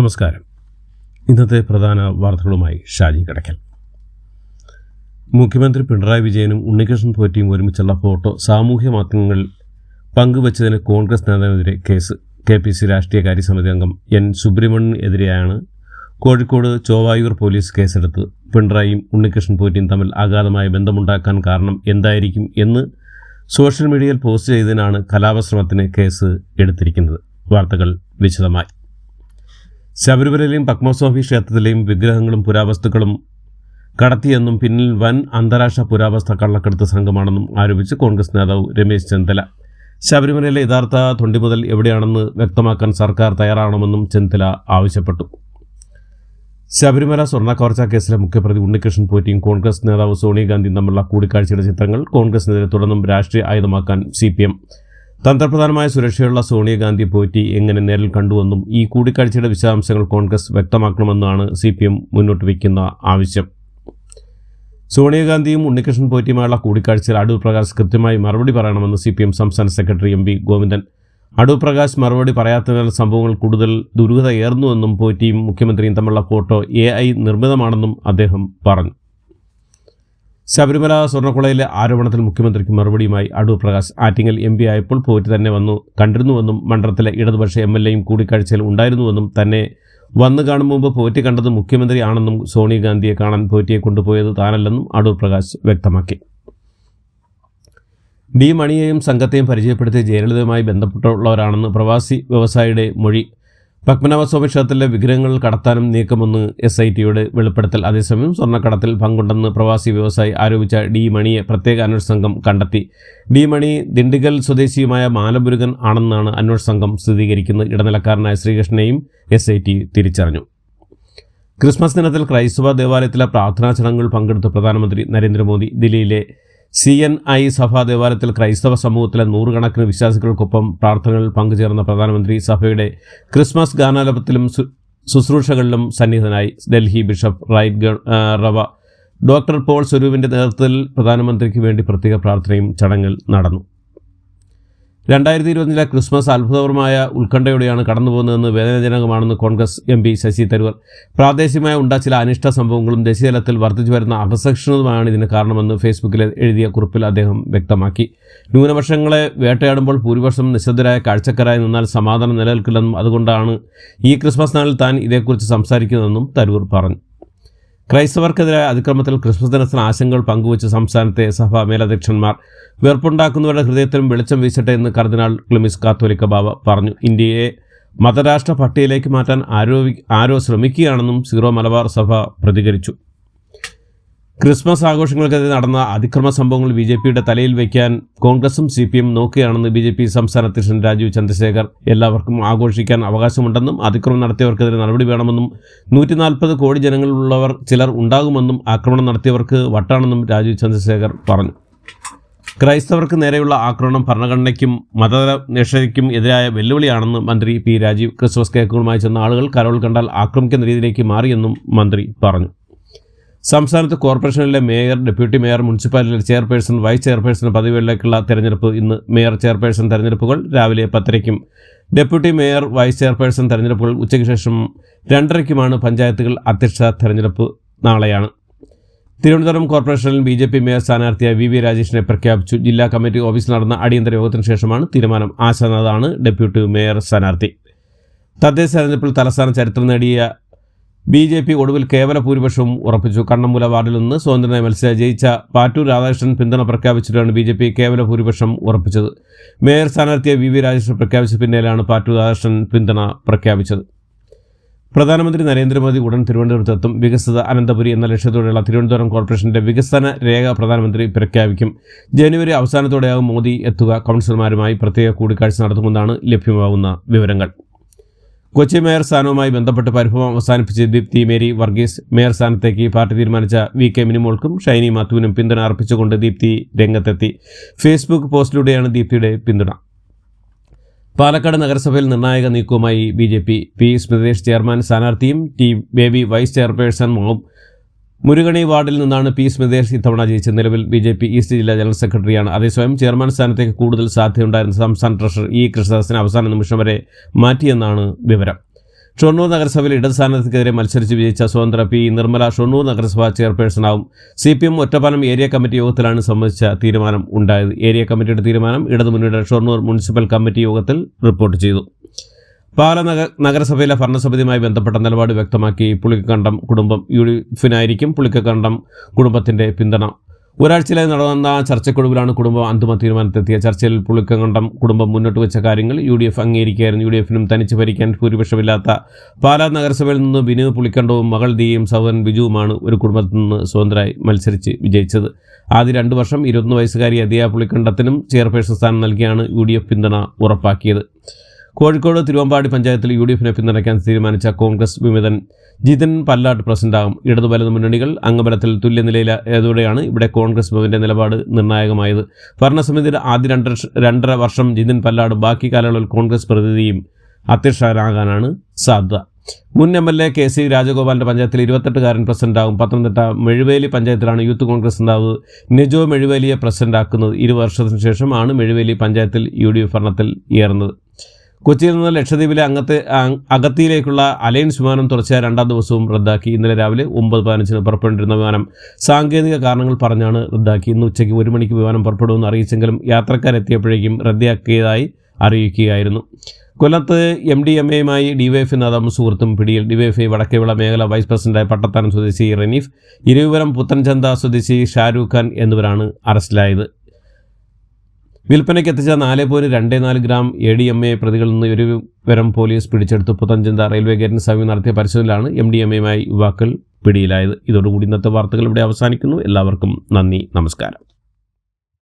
നമസ്കാരം. ഇന്നത്തെ പ്രധാന വാർത്തകളുമായി ഷാജി കടക്കൽ. മുഖ്യമന്ത്രി പിണറായി വിജയനും ഉണ്ണികൃഷ്ണൻ പോറ്റിയും ഒരുമിച്ചുള്ള ഫോട്ടോ സാമൂഹ്യ മാധ്യമങ്ങളിൽ പങ്കുവച്ചതിന് കോൺഗ്രസ് നേതാവിനെതിരെ കേസ്. KPC രാഷ്ട്രീയകാര്യ സമിതി അംഗം N. സുബ്രഹ്മണ്യനെതിരെയാണ് കോഴിക്കോട് ചോവായൂർ പോലീസ് കേസെടുത്തത്. പിണറായിയും ഉണ്ണികൃഷ്ണൻ പോറ്റിയും തമ്മിൽ അഗാധമായ ബന്ധമുണ്ടാക്കാൻ കാരണം എന്തായിരിക്കും എന്ന് സോഷ്യൽ മീഡിയയിൽ പോസ്റ്റ് ചെയ്തതിനാണ് കലാപശ്രമത്തിന് കേസ് എടുത്തിരിക്കുന്നത്. വാർത്തകൾ വിശദമായി. ശബരിമലയിലെയും പത്മസ്വാമി ക്ഷേത്രത്തിലെയും വിഗ്രഹങ്ങളും പുരാവസ്തുക്കളും കടത്തിയെന്നും പിന്നിൽ വൻ അന്താരാഷ്ട്ര പുരാവസ്തു കള്ളക്കടത്ത് സംഘമാണെന്നും ആരോപിച്ച് കോൺഗ്രസ് നേതാവ് രമേശ് ചെന്നിത്തല. ശബരിമലയിലെ യഥാർത്ഥ തൊണ്ടിമുതൽ എവിടെയാണെന്ന് വ്യക്തമാക്കാൻ സർക്കാർ തയ്യാറാവണമെന്നും ചെന്നിത്തല ആവശ്യപ്പെട്ടു. ശബരിമല സ്വർണ്ണക്കവർച്ചാ കേസിലെ മുഖ്യപ്രതി ഉണ്ണികൃഷ്ണൻ പോറ്റിയും കോൺഗ്രസ് നേതാവ് സോണിയാഗാന്ധിയും തമ്മിലുള്ള കൂടിക്കാഴ്ചയുടെ ചിത്രങ്ങൾ കോൺഗ്രസിനെതിരെ തുടർന്നും രാഷ്ട്രീയ ആയുധമാക്കാൻ CPM. തന്ത്രപ്രധാനമായ സുരക്ഷയുള്ള സോണിയാഗാന്ധി പോറ്റി എങ്ങനെ നേരിൽ കണ്ടുവെന്നും ഈ കൂടിക്കാഴ്ചയുടെ വിശദാംശങ്ങൾ കോൺഗ്രസ് വ്യക്തമാക്കണമെന്നാണ് CPM മുന്നോട്ട് വയ്ക്കുന്ന ആവശ്യം. സോണിയാഗാന്ധിയും ഉണ്ണികൃഷ്ണൻ പോറ്റിയുമായുള്ള കൂടിക്കാഴ്ചയിൽ അടൂർ പ്രകാശ് കൃത്യമായി മറുപടി പറയണമെന്ന് CPM സംസ്ഥാന സെക്രട്ടറി MV ഗോവിന്ദൻ. അടൂർ പ്രകാശ് മറുപടി പറയാത്തതിനാൽ സംഭവങ്ങൾ കൂടുതൽ ദുരൂഹതയേറുന്നുവെന്നും പോറ്റിയും മുഖ്യമന്ത്രിയും തമ്മിലുള്ള ഫോട്ടോ AI നിർമ്മിതമാണെന്നും അദ്ദേഹം പറഞ്ഞു. ശബരിമല സ്വർണ്ണക്കൊള്ളയിലെ ആരോപണത്തിൽ മുഖ്യമന്ത്രിക്ക് മറുപടിയുമായി അടൂർ പ്രകാശ്. ആറ്റിങ്ങൽ MP ആയപ്പോൾ പോറ്റി തന്നെ വന്നു കണ്ടിരുന്നുവെന്നും മണ്ഡലത്തിലെ ഇടതുപക്ഷ MLAയും കൂടിക്കാഴ്ചയിൽ ഉണ്ടായിരുന്നുവെന്നും തന്നെ വന്നു കാണും മുമ്പ് പോറ്റി കണ്ടത് മുഖ്യമന്ത്രി ആണെന്നും സോണിയാഗാന്ധിയെ കാണാൻ പോറ്റിയെ കൊണ്ടുപോയത് താനല്ലെന്നും അടൂർ പ്രകാശ് വ്യക്തമാക്കി. D. മണിയെയും സംഘത്തെയും പരിചയപ്പെടുത്തിയ ജയലളിതയുമായി ബന്ധപ്പെട്ടുള്ളവരാണെന്ന് പ്രവാസി വ്യവസായിയുടെ മൊഴി. പത്മനാഭസ്വാമി ക്ഷേത്രത്തിലെ വിഗ്രഹങ്ങൾ കടത്താനും നീക്കമെന്ന് SITയുടെ വെളിപ്പെടുത്തൽ. അതേസമയം സ്വർണ്ണക്കടത്തിൽ പങ്കുണ്ടെന്ന് പ്രവാസി വ്യവസായി ആരോപിച്ച D. മണിയെ പ്രത്യേക അന്വേഷണ സംഘം കണ്ടെത്തി. D. മണി ദിണ്ടിഗൽ സ്വദേശിയുമായ മാലമുരുകൻ ആണെന്നാണ് അന്വേഷണ സംഘം സ്ഥിരീകരിക്കുന്നത്. ഇടനിലക്കാരനായ ശ്രീകൃഷ്ണനെയും SIT തിരിച്ചറിഞ്ഞു. ക്രിസ്മസ് ദിനത്തിൽ ക്രൈസ്തവ ദേവാലയത്തിലെ പ്രാർത്ഥനാ ചടങ്ങുകൾ പങ്കെടുത്ത പ്രധാനമന്ത്രി നരേന്ദ്രമോദി. ദില്ലിയിലെ CNI സഭാ ദേവാലയത്തിൽ ക്രൈസ്തവ സമൂഹത്തിലെ നൂറുകണക്കിന് വിശ്വാസികൾക്കൊപ്പം പ്രാർത്ഥനകളിൽ പങ്കുചേർന്ന പ്രധാനമന്ത്രി സഭയുടെ ക്രിസ്മസ് ഗാനാലാപനത്തിലും ശുശ്രൂഷകളിലും സന്നിഹിതനായി. ഡൽഹി ബിഷപ്പ് റൈറ്റ് റവ ഡോക്ടർ പോൾ സ്വരൂപിൻ്റെ നേതൃത്വത്തിൽ പ്രധാനമന്ത്രിക്ക് വേണ്ടി പ്രത്യേക പ്രാർത്ഥനയും ചടങ്ങിൽ നടന്നു. 2025 ക്രിസ്മസ് അത്ഭുതകരമായ ഉത്കണ്ഠയോടെയാണ് കടന്നുപോകുന്നതെന്ന് വേദനാജനകമാണെന്ന് കോൺഗ്രസ് MP ശശി തരൂർ. പ്രാദേശികമായി ഉണ്ടായ ചില അനിഷ്ട സംഭവങ്ങളും ദേശീയതലത്തിൽ വർദ്ധിച്ചു വരുന്ന അസഹിഷ്ണുതയുമാണ് ഇതിന് കാരണമെന്ന് ഫേസ്ബുക്കിൽ എഴുതിയ കുറിപ്പിൽ അദ്ദേഹം വ്യക്തമാക്കി. ന്യൂനപക്ഷങ്ങളെ വേട്ടയാടുമ്പോൾ ഭൂരിപക്ഷം നിശബ്ദരായ കാഴ്ചക്കാരായി നിന്നാൽ സമാധാനം നിലനിൽക്കില്ലെന്നും അതുകൊണ്ടാണ് ഈ ക്രിസ്മസ് നാളിൽ താൻ ഇതേക്കുറിച്ച് സംസാരിക്കുന്നതെന്നും തരൂർ പറഞ്ഞു. ക്രൈസ്തവർക്കെതിരായ അതിക്രമത്തിൽ ക്രിസ്മസ് ദിനത്തിന് ആശങ്കകൾ പങ്കുവച്ച് സംസ്ഥാനത്തെ സഭാ മേലധ്യക്ഷന്മാർ. വെറുപ്പുണ്ടാക്കുന്നവരുടെ ഹൃദയത്തിലും വെളിച്ചം വീശട്ടെ എന്ന് കർദിനാൾ ക്ലിമിസ് കാത്തോലിക്ക ബാവ പറഞ്ഞു. ഇന്ത്യയെ മതരാഷ്ട്ര പട്ടികയിലേക്ക് മാറ്റാൻ ആരോ ശ്രമിക്കുകയാണെന്നും സീറോ മലബാർ സഭ പ്രതികരിച്ചു. ക്രിസ്മസ് ആഘോഷങ്ങൾക്കെതിരെ നടന്ന അതിക്രമ സംഭവങ്ങൾ BJPയുടെ തലയിൽ വയ്ക്കാൻ കോൺഗ്രസും CPM നോക്കുകയാണെന്ന് BJP സംസ്ഥാന അധ്യക്ഷൻ രാജീവ് ചന്ദ്രശേഖർ. എല്ലാവർക്കും ആഘോഷിക്കാൻ അവകാശമുണ്ടെന്നും അതിക്രമം നടത്തിയവർക്കെതിരെ നടപടി വേണമെന്നും 140 കോടി ജനങ്ങളുള്ളവർ ചിലർ ഉണ്ടാകുമെന്നും ആക്രമണം നടത്തിയവർക്ക് വട്ടാണെന്നും രാജീവ് ചന്ദ്രശേഖർ പറഞ്ഞു. ക്രൈസ്തവർക്ക് നേരെയുള്ള ആക്രമണം ഭരണഘടനയ്ക്കും മതനിഷേധയ്ക്കും എതിരായ വെല്ലുവിളിയാണെന്ന് മന്ത്രി P. രാജീവ്. ക്രിസ്മസ് കേക്കുകളുമായി ചെന്ന ആളുകൾ കരോൾ കണ്ടാൽ ആക്രമിക്കുന്ന രീതിയിലേക്ക് മാറിയെന്നും മന്ത്രി പറഞ്ഞു. സംസ്ഥാനത്ത് കോർപ്പറേഷനിലെ mayor, deputy mayor, municipality chairperson, vice chairperson പദവികളിലേക്കുള്ള തെരഞ്ഞെടുപ്പ് ഇന്ന്. മേയർ, ചെയർപേഴ്സൺ തെരഞ്ഞെടുപ്പുകൾ രാവിലെ 10:30, ഡെപ്യൂട്ടി മേയർ, വൈസ് ചെയർപേഴ്സൺ തെരഞ്ഞെടുപ്പുകൾ ഉച്ചയ്ക്ക് ശേഷം 2:30. പഞ്ചായത്തുകൾ അധ്യക്ഷ തെരഞ്ഞെടുപ്പ് നാളെയാണ്. തിരുവനന്തപുരം കോർപ്പറേഷനിൽ BJP മേയർ സ്ഥാനാർത്ഥിയായ VV രാജേഷിനെ പ്രഖ്യാപിച്ചു. ജില്ലാ കമ്മിറ്റി ഓഫീസിൽ നടന്ന അടിയന്തര യോഗത്തിന് ശേഷമാണ് തീരുമാനം. ആശാനാഥാണ് ഡെപ്യൂട്ടി മേയർ സ്ഥാനാർത്ഥി. തദ്ദേശ തെരഞ്ഞെടുപ്പിൽ തലസ്ഥാന ചരിത്രം നേടിയ BJP ഒടുവിൽ കേവല ഭൂരിപക്ഷവും ഉറപ്പിച്ചു. കണ്ണമ്പുല വാർഡിൽ നിന്ന് സ്വതന്ത്രനായി മത്സരിച്ച് ജയിച്ച പാറ്റൂർ രാധാകൃഷ്ണൻ പിന്തുണ പ്രഖ്യാപിച്ചിട്ടാണ് BJP കേവല ഭൂരിപക്ഷം ഉറപ്പിച്ചത്. മേയർ സ്ഥാനാർത്ഥിയെ VV രാജേഷിനെ പ്രഖ്യാപിച്ച പിന്നാലെയാണ് പാറ്റൂർ രാധാകൃഷ്ണൻ പിന്തുണ പ്രഖ്യാപിച്ചത്. പ്രധാനമന്ത്രി നരേന്ദ്രമോദി ഉടൻ തിരുവനന്തപുരത്തെത്തും. വികസിത അനന്തപുരി എന്ന ലക്ഷ്യത്തോടെയുള്ള തിരുവനന്തപുരം കോർപ്പറേഷന്റെ വികസന രേഖ പ്രധാനമന്ത്രി പ്രഖ്യാപിക്കും. ജനുവരി അവസാനത്തോടെയാകും മോദി എത്തുക. കൗൺസിലർമാരുമായി പ്രത്യേക കൂടിക്കാഴ്ച നടത്തുമെന്നാണ് ലഭ്യമാകുന്ന വിവരങ്ങൾ. കൊച്ചി മേയർ സ്ഥാനവുമായി ബന്ധപ്പെട്ട് പരിഭവം അവസാനിപ്പിച്ച് ദീപ്തി മേരി വർഗീസ്. മേയർ സ്ഥാനത്തേക്ക് പാർട്ടി തീരുമാനിച്ച VK മിനിമോൾക്കും ഷൈനി മാത്യുവിനും പിന്തുണ അർപ്പിച്ചുകൊണ്ട് ദീപ്തി രംഗത്തെത്തി. ഫേസ്ബുക്ക് പോസ്റ്റിലൂടെയാണ് ദീപ്തിയുടെ പിന്തുണ. പാലക്കാട് നഗരസഭയിൽ നിർണായക നീക്കവുമായി BJP. P. സ്മിതേഷ് ചെയർമാൻ സ്ഥാനാർത്ഥിയും T. ബേബി വൈസ് ചെയർപേഴ്സണുമാവും. മുരുകണി വാർഡിൽ നിന്നാണ് പി സ്മിതേഷ് ഇത്തവണ ജയിച്ചത്. നിലവിൽ ബിജെപി ഈസ്റ്റ് ജില്ലാ ജനറൽ സെക്രട്ടറിയാണ്. അതേസമയം ചെയർമാൻ സ്ഥാനത്തേക്ക് കൂടുതൽ സാധ്യതയുണ്ടായിരുന്ന സംസ്ഥാന ട്രഷറർ ഇ കൃഷ്ണദാസിനെ അവസാന നിമിഷം വരെ മാറ്റിയെന്നാണ് വിവരം. ഷൊർണൂർ നഗരസഭയിൽ ഇടത് സ്ഥാനാർത്ഥിക്കെതിരെ മത്സരിച്ച് വിജയിച്ച സ്വതന്ത്ര പി നിർമ്മല ഷൊർണൂർ നഗരസഭ ചെയർപേഴ്സണാവും. CPM ഒറ്റപ്പാലം ഏരിയ കമ്മിറ്റി യോഗത്തിലാണ് സംബന്ധിച്ച തീരുമാനം ഉണ്ടായത്. ഏരിയ കമ്മിറ്റിയുടെ തീരുമാനം ഇടതുമുന്നണിയുടെ ഷൊർണൂർ മുനിസിപ്പൽ കമ്മിറ്റി യോഗത്തിൽ റിപ്പോർട്ട് ചെയ്തു. പാല നഗരസഭയിലെ ഭരണസമിതിയുമായി ബന്ധപ്പെട്ട നിലപാട് വ്യക്തമാക്കി പുളിക്കക്കണ്ടം കുടുംബം. UDFിനായിരിക്കും പുളിക്കക്കണ്ടം കുടുംബത്തിൻ്റെ പിന്തുണ. ഒരാഴ്ചയിലായി നടന്ന ചർച്ചയ്ക്കൊടുവിലാണ് കുടുംബം അന്തിമ തീരുമാനത്തെത്തിയ. ചർച്ചയിൽ പുളിക്കക്കണ്ടം കുടുംബം മുന്നോട്ട് വെച്ച കാര്യങ്ങൾ UDF അംഗീകരിക്കുകയായിരുന്നു. UDFിനും തനിച്ച് ഭരിക്കാൻ ഭൂരിപക്ഷമില്ലാത്ത പാലാ നഗരസഭയിൽ നിന്ന് ബിനു പുളിക്കണ്ടവും മകൾ ദിയയും സഹോദരൻ ബിജുവുമാണ് ഒരു കുടുംബത്തിൽ നിന്ന് സ്വതന്ത്രമായി മത്സരിച്ച് വിജയിച്ചത്. ആദ്യ 2 വർഷം 21 വയസ്സുകാരി അദിയ പുളിക്കണ്ടത്തിനും ചെയർപേഴ്സൺ സ്ഥാനം നൽകിയാണ് UDF പിന്തുണ ഉറപ്പാക്കിയത്. കോഴിക്കോട് തിരുവമ്പാടി പഞ്ചായത്തിൽ UDFിനെ പിന്തുണയ്ക്കാൻ തീരുമാനിച്ച കോൺഗ്രസ് വിമതൻ ജിതിൻ പല്ലാട്ട് പ്രസിഡന്റാകും. ഇടതു വലതു മുന്നണികൾ അംഗബലത്തിൽ തുല്യനിലയിലായതോടെയാണ് ഇവിടെ കോൺഗ്രസ് വിമതന്റെ നിലപാട് നിർണായകമായത്. ഭരണസമിതിയുടെ ആദ്യ 2.5 വർഷം ജിതിൻ പല്ലാട്, ബാക്കി കാലയളവിൽ കോൺഗ്രസ് പ്രതിനിധിയും അധ്യക്ഷനാകാനാണ് സാധ്യത. മുൻ MLA KC രാജഗോപാലിന്റെ പഞ്ചായത്തിൽ 28-കാരൻ പ്രസിഡന്റാകും. പത്തനംതിട്ട മെഴുവേലി പഞ്ചായത്തിലാണ് യൂത്ത് കോൺഗ്രസ് നേതാവ് നെജോ മെഴുവേലിയെ പ്രസിഡന്റാക്കുന്നത്. 20 വർഷത്തിനു ശേഷമാണ് മെഴുവേലി പഞ്ചായത്തിൽ UDF ഭരണത്തിൽ ഏറുന്നത്. കൊച്ചിയിൽ നിന്ന് ലക്ഷദ്വീപിലെ അഗത്തിയിലേക്കുള്ള അലയൻസ് വിമാനം തുടർച്ചയായ 2ാം ദിവസവും റദ്ദാക്കി. ഇന്നലെ രാവിലെ 9:15 പുറപ്പെട്ടിരുന്ന വിമാനം സാങ്കേതിക കാരണങ്ങൾ പറഞ്ഞാണ് റദ്ദാക്കി. ഇന്ന് ഉച്ചയ്ക്ക് 1 മണിക്ക് വിമാനം പുറപ്പെടുമെന്ന് അറിയിച്ചെങ്കിലും യാത്രക്കാരെത്തിയപ്പോഴേക്കും റദ്ദാക്കിയതായി അറിയിക്കുകയായിരുന്നു. കൊല്ലത്ത് MDMAയുമായി DYFI നേതാവും സുഹൃത്തും പിടിയിൽ. DYFI വടക്കേവിള മേഖല വൈസ് പ്രസിഡന്റായ പട്ടത്താനം സ്വദേശി റനീഫ്, ഇരുവിപുരം പുത്തൻചന്ത സ്വദേശി ഷാരൂഖ് ഖാൻ എന്നിവരാണ് അറസ്റ്റിലായത്. വിൽപ്പനയ്ക്ക് എത്തിച്ച 4.24 ഗ്രാം ADMA പ്രതികളിൽ നിന്ന് ഇരുവിപുരം പോലീസ് പിടിച്ചെടുത്തു. പുത്തൻചന്ത റെയിൽവേ ഗേറ്റിന് സമീപം നടത്തിയ പരിശോധനയിലാണ് MDMAയുമായി യുവാക്കൾ പിടിയിലായത്. ഇതോടുകൂടി ഇന്നത്തെ വാർത്തകൾ ഇവിടെ അവസാനിക്കുന്നു. എല്ലാവർക്കും നന്ദി, നമസ്കാരം.